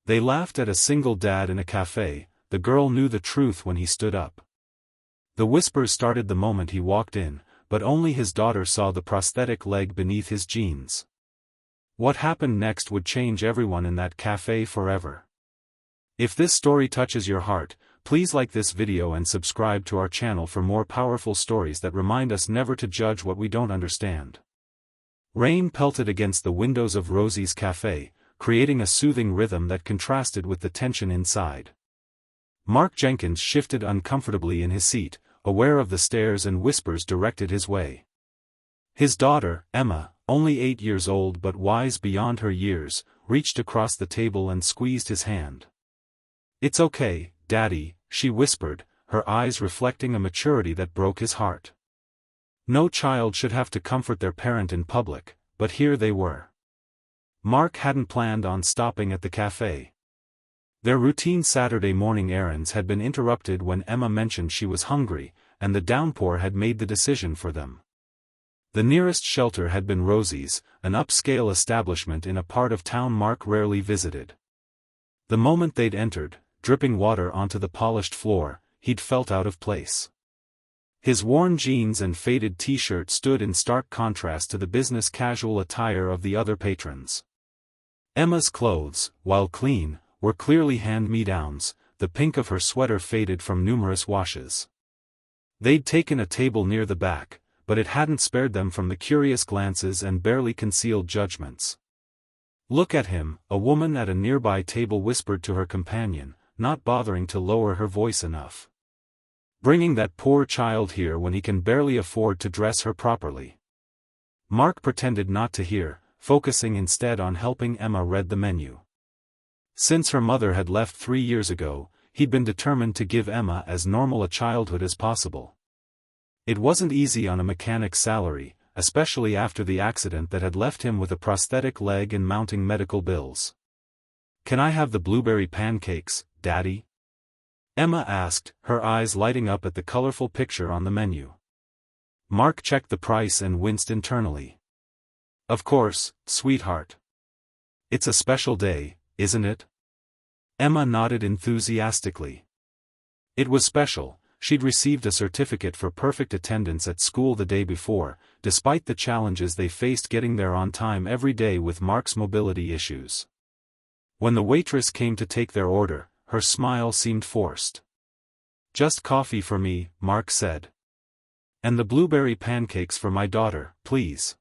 They laughed at a single dad in a cafe. The girl knew the truth when he stood up. The whispers started the moment he walked in, but only his daughter saw the prosthetic leg beneath his jeans. What happened next would change everyone in that cafe forever. If this story touches your heart, please like this video and subscribe to our channel for more powerful stories that remind us never to judge what we don't understand. Rain pelted against the windows of Rosie's cafe, creating a soothing rhythm that contrasted with the tension inside. Mark Jenkins shifted uncomfortably in his seat, aware of the stares and whispers directed his way. His daughter, Emma, only 8 years old but wise beyond her years, reached across the table and squeezed his hand. "It's okay, Daddy," she whispered, her eyes reflecting a maturity that broke his heart. No child should have to comfort their parent in public, but here they were. Mark hadn't planned on stopping at the cafe. Their routine Saturday morning errands had been interrupted when Emma mentioned she was hungry, and the downpour had made the decision for them. The nearest shelter had been Rosie's, an upscale establishment in a part of town Mark rarely visited. The moment they'd entered, dripping water onto the polished floor, he'd felt out of place. His worn jeans and faded t-shirt stood in stark contrast to the business casual attire of the other patrons. Emma's clothes, while clean, were clearly hand-me-downs, the pink of her sweater faded from numerous washes. They'd taken a table near the back, but it hadn't spared them from the curious glances and barely concealed judgments. "Look at him," a woman at a nearby table whispered to her companion, not bothering to lower her voice enough. "Bringing that poor child here when he can barely afford to dress her properly." Mark pretended not to hear, focusing instead on helping Emma read the menu. Since her mother had left 3 years ago, he'd been determined to give Emma as normal a childhood as possible. It wasn't easy on a mechanic's salary, especially after the accident that had left him with a prosthetic leg and mounting medical bills. "Can I have the blueberry pancakes, Daddy?" Emma asked, her eyes lighting up at the colorful picture on the menu. Mark checked the price and winced internally. "Of course, sweetheart. It's a special day, isn't it?" Emma nodded enthusiastically. It was special. She'd received a certificate for perfect attendance at school the day before, despite the challenges they faced getting there on time every day with Mark's mobility issues. When the waitress came to take their order, her smile seemed forced. "Just coffee for me," Mark said. "And the blueberry pancakes for my daughter, please."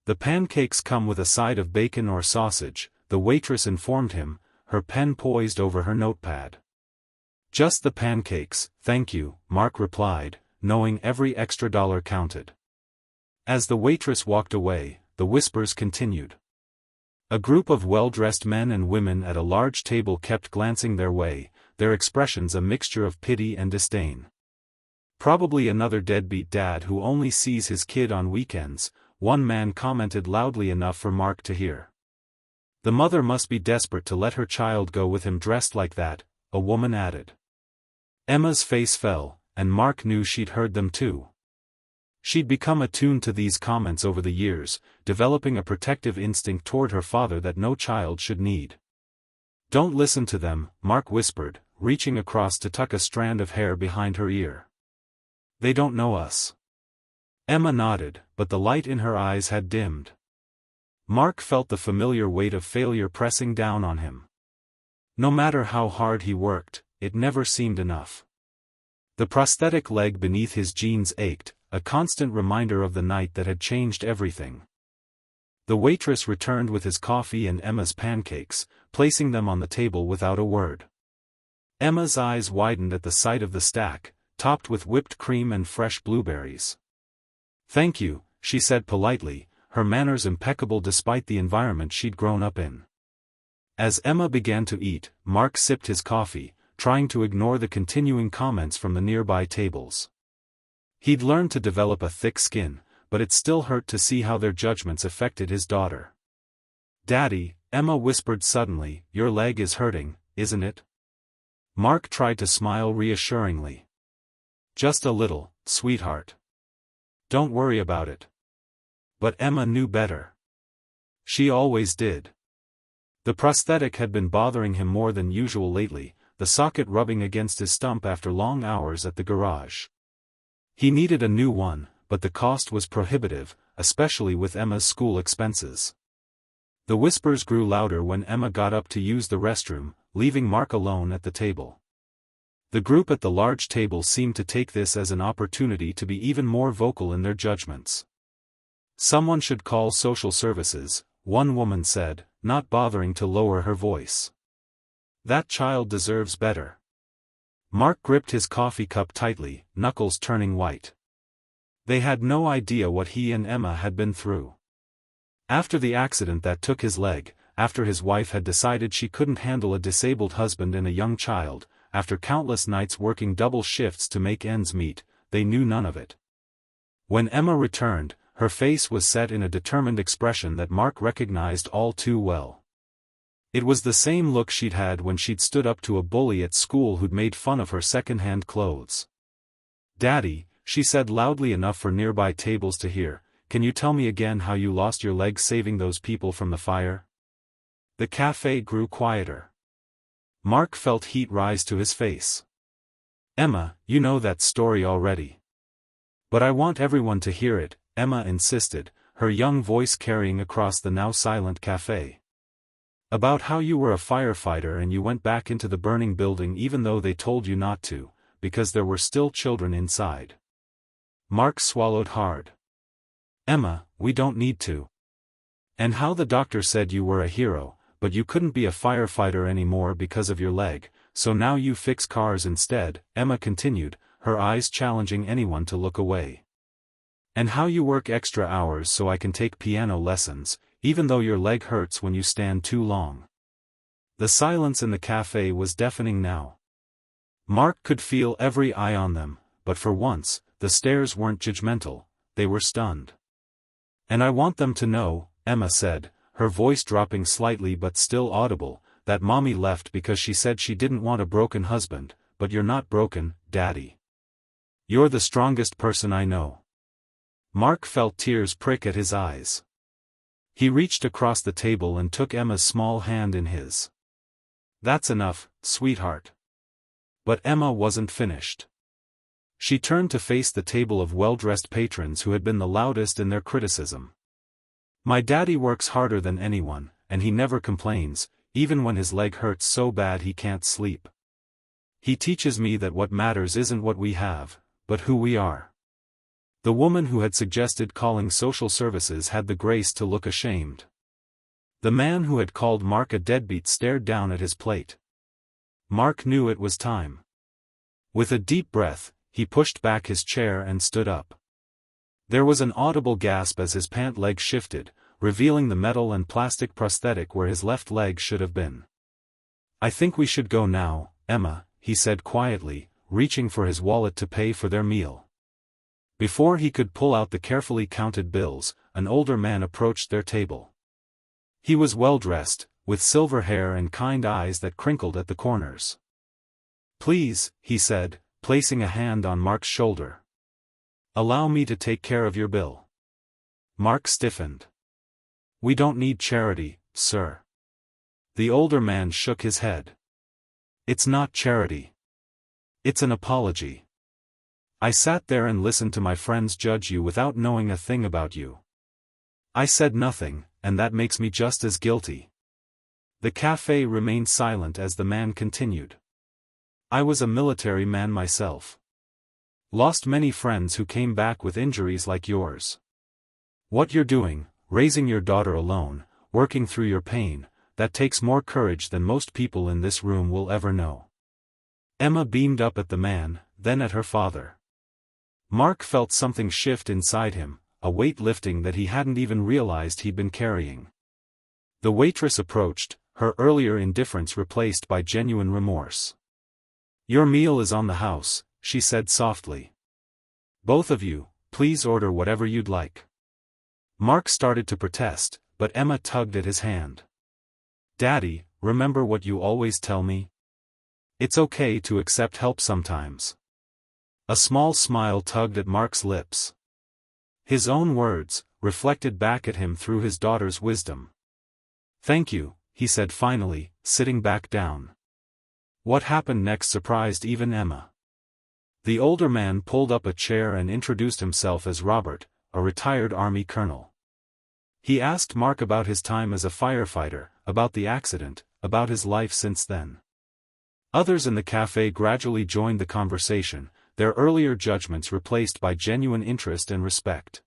"The pancakes come with a side of bacon or sausage," the waitress informed him, her pen poised over her notepad. "Just the pancakes, thank you," Mark replied, knowing every extra dollar counted. As the waitress walked away, the whispers continued. A group of well-dressed men and women at a large table kept glancing their way, their expressions a mixture of pity and disdain. "Probably another deadbeat dad who only sees his kid on weekends," one man commented loudly enough for Mark to hear. "The mother must be desperate to let her child go with him dressed like that," a woman added. Emma's face fell, and Mark knew she'd heard them too. She'd become attuned to these comments over the years, developing a protective instinct toward her father that no child should need. "Don't listen to them," Mark whispered, reaching across to tuck a strand of hair behind her ear. "They don't know us." Emma nodded, but the light in her eyes had dimmed. Mark felt the familiar weight of failure pressing down on him. No matter how hard he worked, it never seemed enough. The prosthetic leg beneath his jeans ached, a constant reminder of the night that had changed everything. The waitress returned with his coffee and Emma's pancakes, placing them on the table without a word. Emma's eyes widened at the sight of the stack, topped with whipped cream and fresh blueberries. "Thank you," she said politely, her manners impeccable despite the environment she'd grown up in. As Emma began to eat, Mark sipped his coffee, trying to ignore the continuing comments from the nearby tables. He'd learned to develop a thick skin, but it still hurt to see how their judgments affected his daughter. "Daddy," Emma whispered suddenly, "your leg is hurting, isn't it?" Mark tried to smile reassuringly. "Just a little, sweetheart. Don't worry about it." But Emma knew better. She always did. The prosthetic had been bothering him more than usual lately, the socket rubbing against his stump after long hours at the garage. He needed a new one, but the cost was prohibitive, especially with Emma's school expenses. The whispers grew louder when Emma got up to use the restroom, leaving Mark alone at the table. The group at the large table seemed to take this as an opportunity to be even more vocal in their judgments. "Someone should call social services," one woman said, not bothering to lower her voice. "That child deserves better." Mark gripped his coffee cup tightly, knuckles turning white. They had no idea what he and Emma had been through. After the accident that took his leg, after his wife had decided she couldn't handle a disabled husband and a young child, after countless nights working double shifts to make ends meet, they knew none of it. When Emma returned, her face was set in a determined expression that Mark recognized all too well. It was the same look she'd had when she'd stood up to a bully at school who'd made fun of her second-hand clothes. "Daddy," she said loudly enough for nearby tables to hear, "can you tell me again how you lost your leg saving those people from the fire?" The cafe grew quieter. Mark felt heat rise to his face. "Emma, you know that story already." "But I want everyone to hear it," Emma insisted, her young voice carrying across the now silent cafe. "About how you were a firefighter and you went back into the burning building even though they told you not to, because there were still children inside." Mark swallowed hard. "Emma, we don't need to. And how the doctor said you were a hero, but you couldn't be a firefighter anymore because of your leg, so now you fix cars instead," Emma continued, her eyes challenging anyone to look away. "And how you work extra hours so I can take piano lessons, even though your leg hurts when you stand too long." The silence in the cafe was deafening now. Mark could feel every eye on them, but for once, the stares weren't judgmental, they were stunned. "And I want them to know," Emma said, her voice dropping slightly but still audible, "that Mommy left because she said she didn't want a broken husband, but you're not broken, Daddy. You're the strongest person I know." Mark felt tears prick at his eyes. He reached across the table and took Emma's small hand in his. "That's enough, sweetheart." But Emma wasn't finished. She turned to face the table of well-dressed patrons who had been the loudest in their criticism. "My daddy works harder than anyone, and he never complains, even when his leg hurts so bad he can't sleep. He teaches me that what matters isn't what we have, but who we are." The woman who had suggested calling social services had the grace to look ashamed. The man who had called Mark a deadbeat stared down at his plate. Mark knew it was time. With a deep breath, he pushed back his chair and stood up. There was an audible gasp as his pant leg shifted, revealing the metal and plastic prosthetic where his left leg should have been. "I think we should go now, Emma," he said quietly, reaching for his wallet to pay for their meal. Before he could pull out the carefully counted bills, an older man approached their table. He was well-dressed, with silver hair and kind eyes that crinkled at the corners. "Please," he said, placing a hand on Mark's shoulder. "Allow me to take care of your bill." Mark stiffened. "We don't need charity, sir." The older man shook his head. "It's not charity. It's an apology. I sat there and listened to my friends judge you without knowing a thing about you. I said nothing, and that makes me just as guilty." The cafe remained silent as the man continued. "I was a military man myself. Lost many friends who came back with injuries like yours. What you're doing, raising your daughter alone, working through your pain, that takes more courage than most people in this room will ever know." Emma beamed up at the man, then at her father. Mark felt something shift inside him, a weight lifting that he hadn't even realized he'd been carrying. The waitress approached, her earlier indifference replaced by genuine remorse. "Your meal is on the house," she said softly. "Both of you, please order whatever you'd like." Mark started to protest, but Emma tugged at his hand. "Daddy, remember what you always tell me? It's okay to accept help sometimes." A small smile tugged at Mark's lips. His own words, reflected back at him through his daughter's wisdom. "Thank you, he said finally, sitting back down. What happened next surprised even Emma. The older man pulled up a chair and introduced himself as Robert, a retired Army colonel. He asked Mark about his time as a firefighter, about the accident, about his life since then. Others in the cafe gradually joined the conversation, their earlier judgments replaced by genuine interest and respect.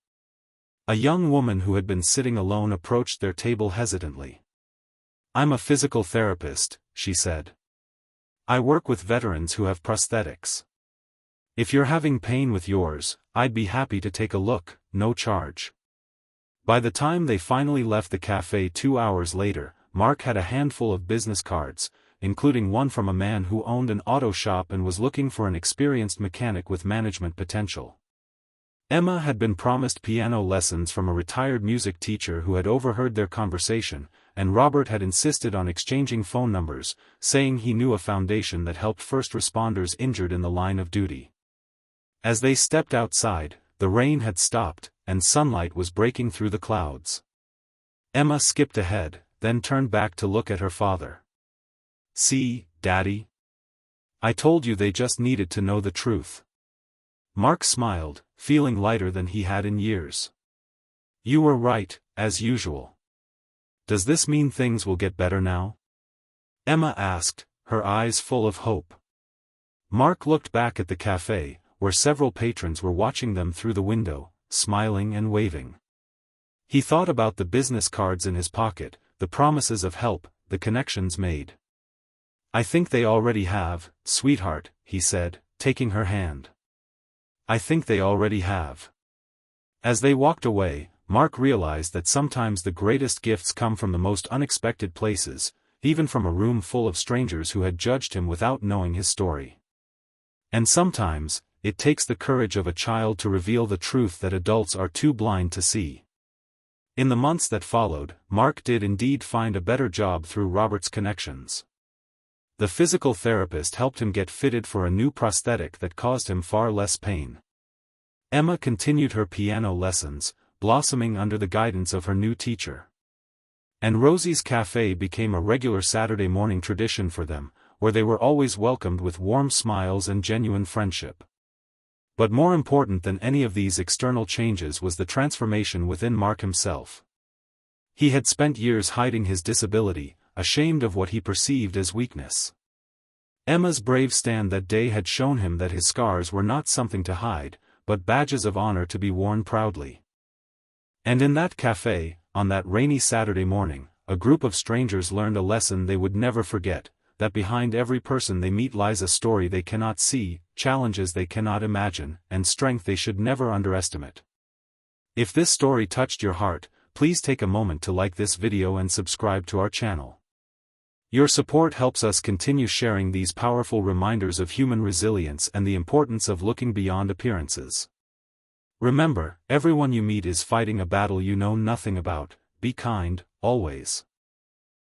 A young woman who had been sitting alone approached their table hesitantly. "I'm a physical therapist," she said. "I work with veterans who have prosthetics. If you're having pain with yours, I'd be happy to take a look, no charge." By the time they finally left the cafe 2 hours later, Mark had a handful of business cards, including one from a man who owned an auto shop and was looking for an experienced mechanic with management potential. Emma had been promised piano lessons from a retired music teacher who had overheard their conversation, and Robert had insisted on exchanging phone numbers, saying he knew a foundation that helped first responders injured in the line of duty. As they stepped outside, the rain had stopped, and sunlight was breaking through the clouds. Emma skipped ahead, then turned back to look at her father. "See, Daddy? I told you they just needed to know the truth." Mark smiled, feeling lighter than he had in years. "You were right, as usual. Does this mean things will get better now?" Emma asked, her eyes full of hope. Mark looked back at the cafe, where several patrons were watching them through the window, smiling and waving. He thought about the business cards in his pocket, the promises of help, the connections made. "I think they already have, sweetheart," he said, taking her hand. "I think they already have." As they walked away, Mark realized that sometimes the greatest gifts come from the most unexpected places, even from a room full of strangers who had judged him without knowing his story. And sometimes, it takes the courage of a child to reveal the truth that adults are too blind to see. In the months that followed, Mark did indeed find a better job through Robert's connections. The physical therapist helped him get fitted for a new prosthetic that caused him far less pain. Emma continued her piano lessons, blossoming under the guidance of her new teacher. And Rosie's Cafe became a regular Saturday morning tradition for them, where they were always welcomed with warm smiles and genuine friendship. But more important than any of these external changes was the transformation within Mark himself. He had spent years hiding his disability, ashamed of what he perceived as weakness. Emma's brave stand that day had shown him that his scars were not something to hide, but badges of honor to be worn proudly. And in that cafe, on that rainy Saturday morning, a group of strangers learned a lesson they would never forget, that behind every person they meet lies a story they cannot see, challenges they cannot imagine, and strength they should never underestimate. If this story touched your heart, please take a moment to like this video and subscribe to our channel. Your support helps us continue sharing these powerful reminders of human resilience and the importance of looking beyond appearances. Remember, everyone you meet is fighting a battle you know nothing about. Be kind, always.